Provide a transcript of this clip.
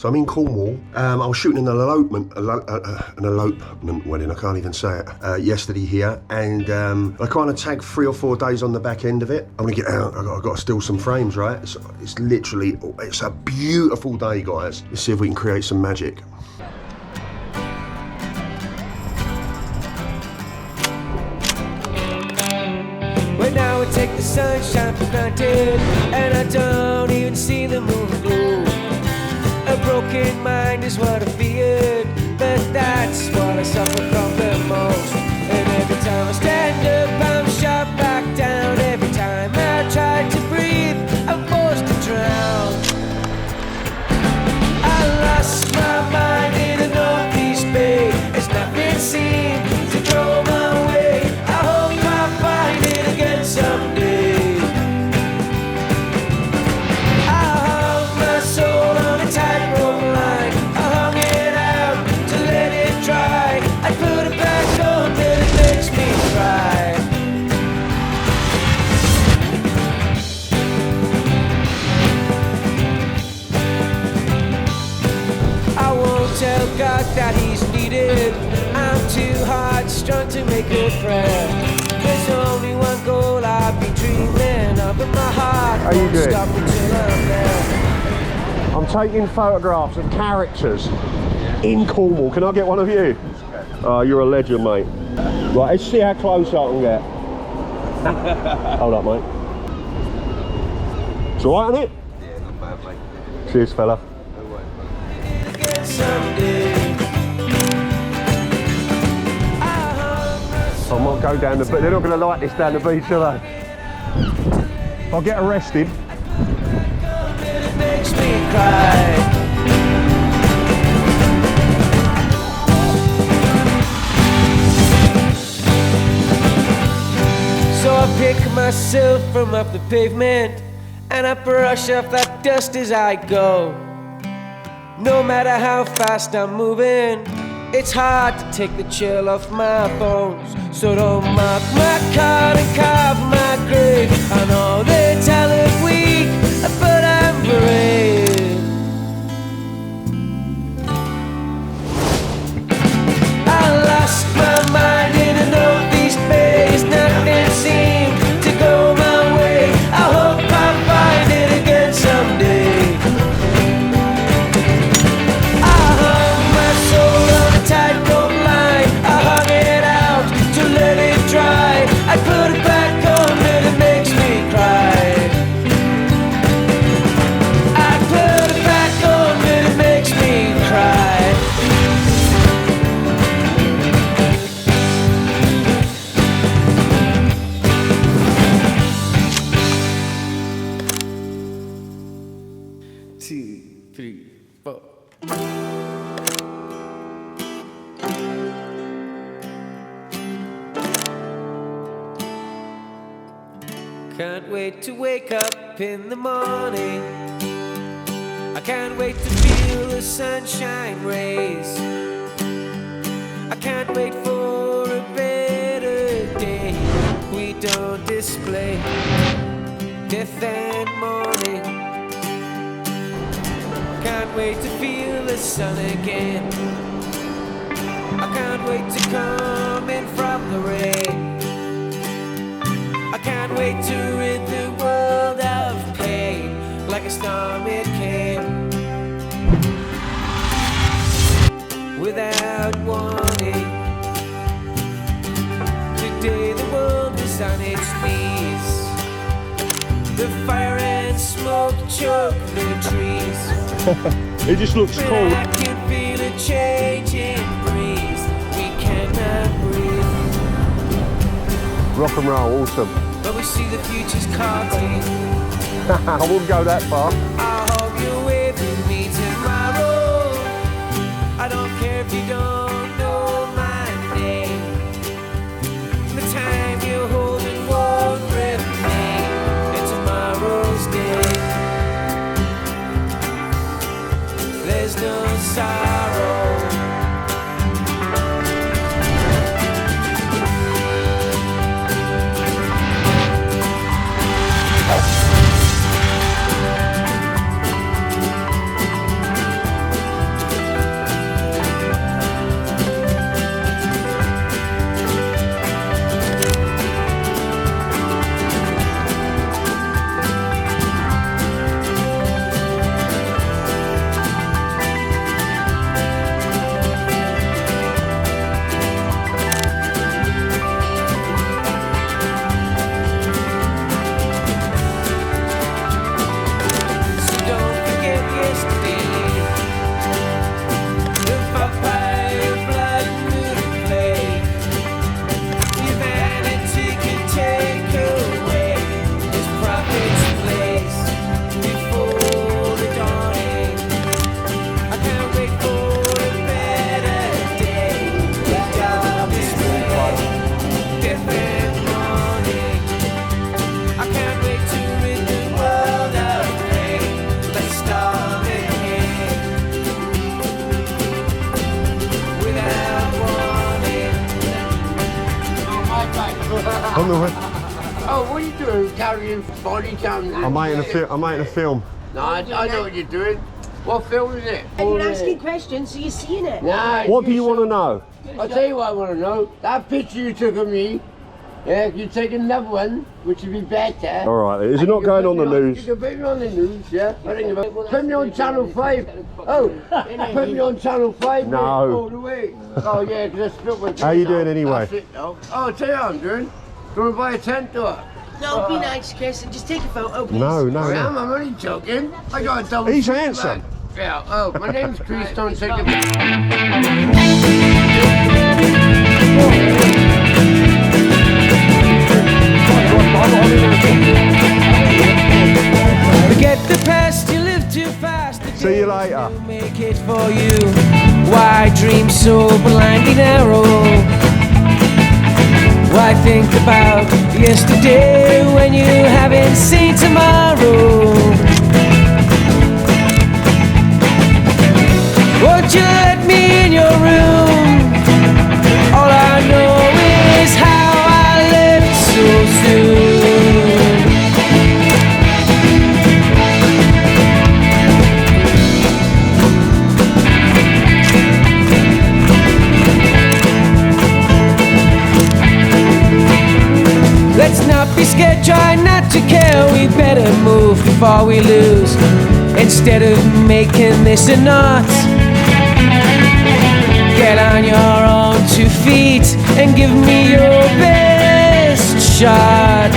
So I'm in Cornwall. I was shooting an elopement wedding, I can't even say it, yesterday here. And I kind of tagged 3 or 4 days on the back end of it. I'm gonna get out, I've got to steal some frames, right? It's literally, it's a beautiful day, guys. Let's see if we can create some magic. Well, now I take the sunshine for granted, and I don't even see the moon glow. A broken mind is what I feared, but that's what I suffer from the most. And every time I stand up, I'm shot back down. Every time I try to breathe, I'm forced to drown. I lost my mind in a northeast bay. It's nothing seems to draw my way. I hope I find it again someday. I hung my soul on a tightrope line. I hung it out to let it dry. I put it back on, then it makes me cry. I won't tell God that he's needed. I'm too hard-strung to make a prayer. There's only one goal I've been dreaming of, but my heart won't stop until I'm there. I'm taking photographs of characters in Cornwall. Can I get one of you? Oh, you're a legend, mate. Right, let's see how close I can get. Hold up, mate. It's alright, isn't it? Yeah, not bad, mate. Cheers, fella. I might go down the beach. They're not going to like this down the beach, are they? I'll get arrested. It makes me cry. So I pick myself from off the pavement, and I brush off that dust as I go. No matter how fast I'm moving, it's hard to take the chill off my bones. So don't mark my card and carve my grave. I know they tell it weak, but I'm brave. I lost my mind in a northeast maze. Nothing seemed to go my way. I hope I find it again someday. I hung my soul on a tightrope line. I hung it out to let it dry. I put it back on and it makes me cry. I put it back on and it makes me cry. Two, three, four. Can't wait to wake up in the morning. I can't wait to feel the sunshine rays. I can't wait for a better day. We don't display death and mourning. Can't wait to feel the sun again. I can't wait to come in from the rain. I can't wait to rid the world of pain. Like a storm it came, without warning. Today the world is on its knees. The fire and smoke choke the trees. It just looks But cool. I can feel a changing breeze. We cannot breathe. Rock and roll, awesome. But we see the future's calling. I wouldn't go that far. I hope you're with me tomorrow. I don't care if you don't know my name. The time you're holding won't remain in tomorrow's day. There's no sorrow. filming with? Oh, what are you doing? Carrying body cam? I'm making a film. No, I know what you're doing. What film is it? You're asking questions, so you're seeing it. Nah, What do you want to know? I'll tell you what I want to know. That picture you took of me, yeah, you take another one, which would be better. All right, is it not going on the news? You can put me on the news, yeah? I think about put me on Channel 5. Oh, put me on Channel 5. No. All the way. Oh, yeah, because I split my How you doing anyway? That's it, though. Oh, I'll tell you how I'm doing. Do you want to buy a tent or what? No, be nice, Chris, and just take a photo, please. No, no, I am, no. I'm only joking. I got a double. He's seat handsome. bag. Yeah, oh, my name's Chris, don't take it. Forget the past, you live too fast. The See you days later. will make it for you. Why dream so blindly narrow? Why think about yesterday when you haven't seen tomorrow? Won't you let me in your room? All I know is how I left so soon. Let's not be scared, try not to care. We better move before we lose, instead of making this an art. Get on your own 2 feet and give me your best shot.